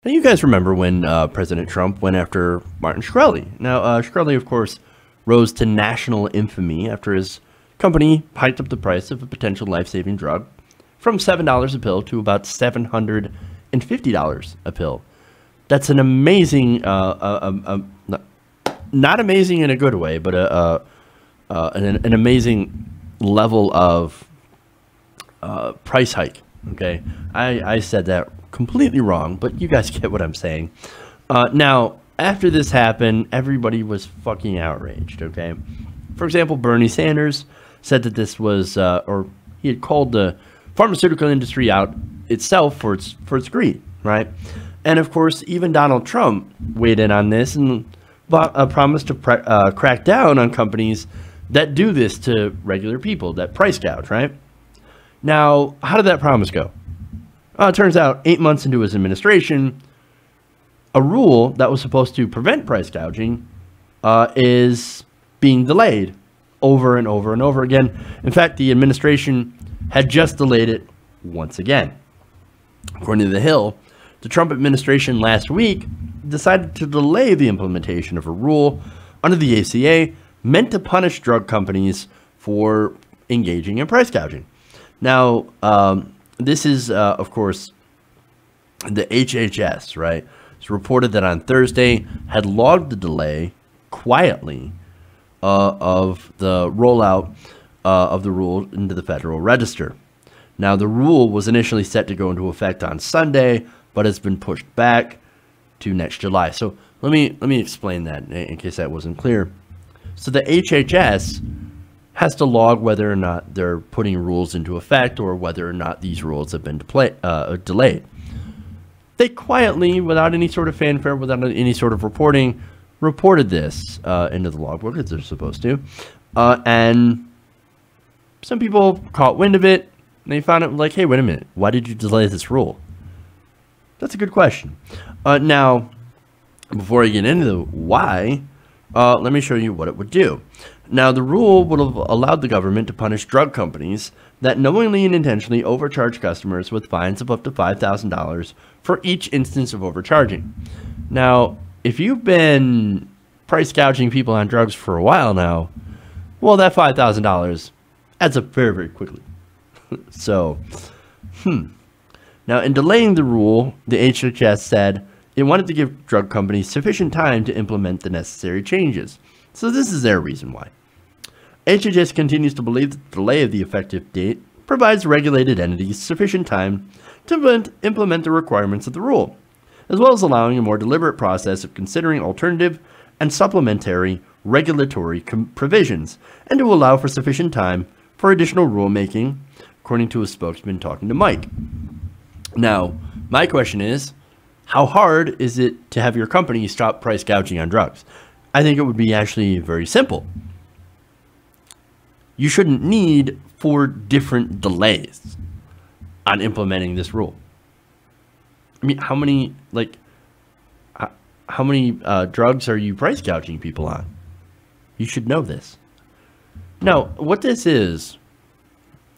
Now, you guys remember when President Trump went after Martin Shkreli. Now, Shkreli, of course, rose to national infamy after his company hiked up the price of a potential life-saving drug from $7 a pill to about $750 a pill. That's an amazing, not amazing in a good way, but an amazing level of price hike. Okay, I said that completely wrong, but you guys get what I'm saying. Now, after this happened, everybody was fucking outraged. Okay, for example, Bernie Sanders said that this was, or he had called the pharmaceutical industry out itself for its greed, right? And of course, even Donald Trump weighed in on this and promised to crack down on companies that do this to regular people, that price gouge, right? Now, how did that promise go? It turns out 8 months into his administration, a rule that was supposed to prevent price gouging is being delayed over and over and over again. In fact, the administration had just delayed it once again. According to The Hill, the Trump administration last week decided to delay the implementation of a rule under the ACA meant to punish drug companies for engaging in price gouging. Now, this is, of course, the HHS, right? It's reported that on Thursday had logged the delay quietly of the rollout of the rule into the Federal Register. Now, the rule was initially set to go into effect on Sunday, but has been pushed back to next July. So let me explain that in case that wasn't clear. So the HHS has to log whether or not they're putting rules into effect or whether or not these rules have been delayed. They quietly, without any sort of fanfare, without any sort of reporting, reported this into the logbook as they're supposed to. And some people caught wind of it, and they found out like, hey, wait a minute, why did you delay this rule? That's a good question. Now, before I get into the why, let me show you what it would do. Now, the rule would have allowed the government to punish drug companies that knowingly and intentionally overcharge customers with fines of up to $5,000 for each instance of overcharging. Now, if you've been price gouging people on drugs for a while now, well, that $5,000 adds up very, very quickly. So, Now, in delaying the rule, the HHS said it wanted to give drug companies sufficient time to implement the necessary changes. So this is their reason why. HHS continues to believe that the delay of the effective date provides regulated entities sufficient time to implement the requirements of the rule, as well as allowing a more deliberate process of considering alternative and supplementary regulatory provisions, and to allow for sufficient time for additional rulemaking, according to a spokesman talking to Mike. Now, my question is, how hard is it to have your company stop price gouging on drugs? I think it would be actually very simple. You shouldn't need 4 different delays on implementing this rule. I mean, how many drugs are you price gouging people on? You should know this. Now, what this is,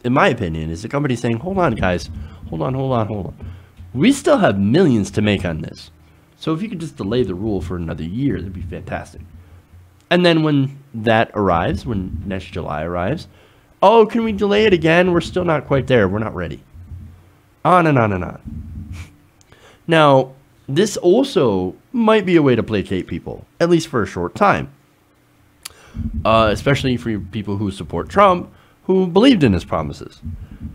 in my opinion, is the company saying, hold on, guys, hold on. We still have millions to make on this. So if you could just delay the rule for another year, that'd be fantastic. And then when that arrives, when next July arrives, oh, can we delay it again? We're still not quite there. We're not ready. On and on and on. Now, this also might be a way to placate people, at least for a short time. Especially for people who support Trump, who believed in his promises.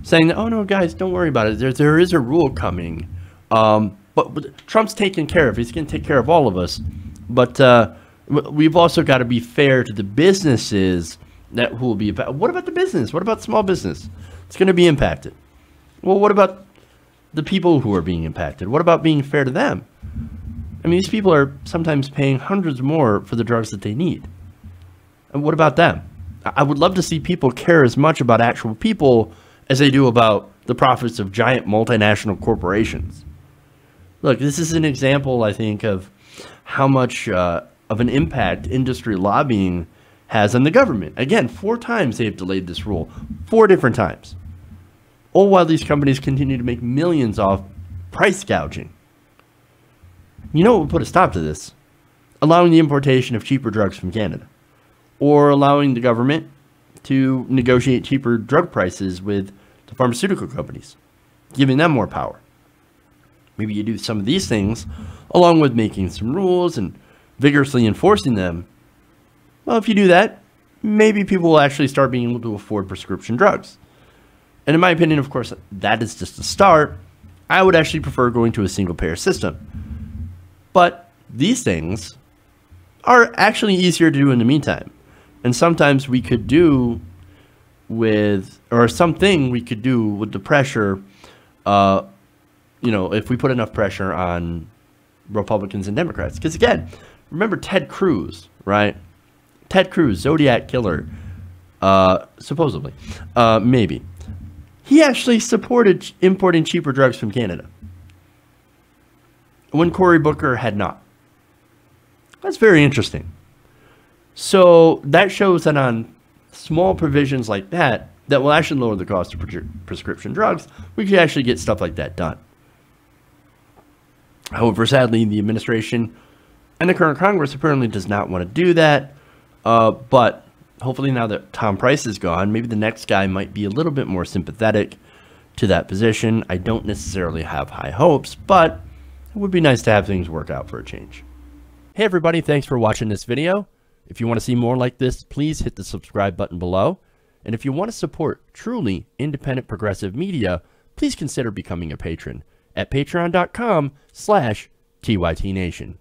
Saying that, oh no, guys, don't worry about it. There is a rule coming. But Trump's taken care of. He's going to take care of all of us. But we've also got to be fair to the businesses that who will be impacted. What about the business? What about small business? It's going to be impacted. Well, what about the people who are being impacted? What about being fair to them? I mean, these people are sometimes paying hundreds more for the drugs that they need. And what about them? I would love to see people care as much about actual people as they do about the profits of giant multinational corporations. Look, this is an example, I think, of how much of an impact industry lobbying has on the government. Again, 4 times they've delayed this rule. 4 different times. All while these companies continue to make millions off price gouging. You know what would put a stop to this? Allowing the importation of cheaper drugs from Canada, or allowing the government to negotiate cheaper drug prices with the pharmaceutical companies, giving them more power. Maybe you do some of these things, along with making some rules and vigorously enforcing them. Well, if you do that, maybe people will actually start being able to afford prescription drugs. And in my opinion, of course, that is just a start. I would actually prefer going to a single-payer system. But these things are actually easier to do in the meantime. And sometimes we could do with, or something we could do with the pressure, you know, if we put enough pressure on Republicans and Democrats. Because again, remember Ted Cruz, right? Ted Cruz, Zodiac killer, supposedly, maybe. He actually supported importing cheaper drugs from Canada, when Cory Booker had not. That's very interesting. So that shows that on small provisions like that, that will actually lower the cost of prescription drugs, we can actually get stuff like that done. However, sadly, the administration and the current Congress apparently does not want to do that. But hopefully now that Tom Price is gone, maybe the next guy might be a little bit more sympathetic to that position. I don't necessarily have high hopes, but it would be nice to have things work out for a change. Hey everybody, thanks for watching this video. If you want to see more like this, please hit the subscribe button below. And if you want to support truly independent progressive media, please consider becoming a patron at patreon.com/TYTNation.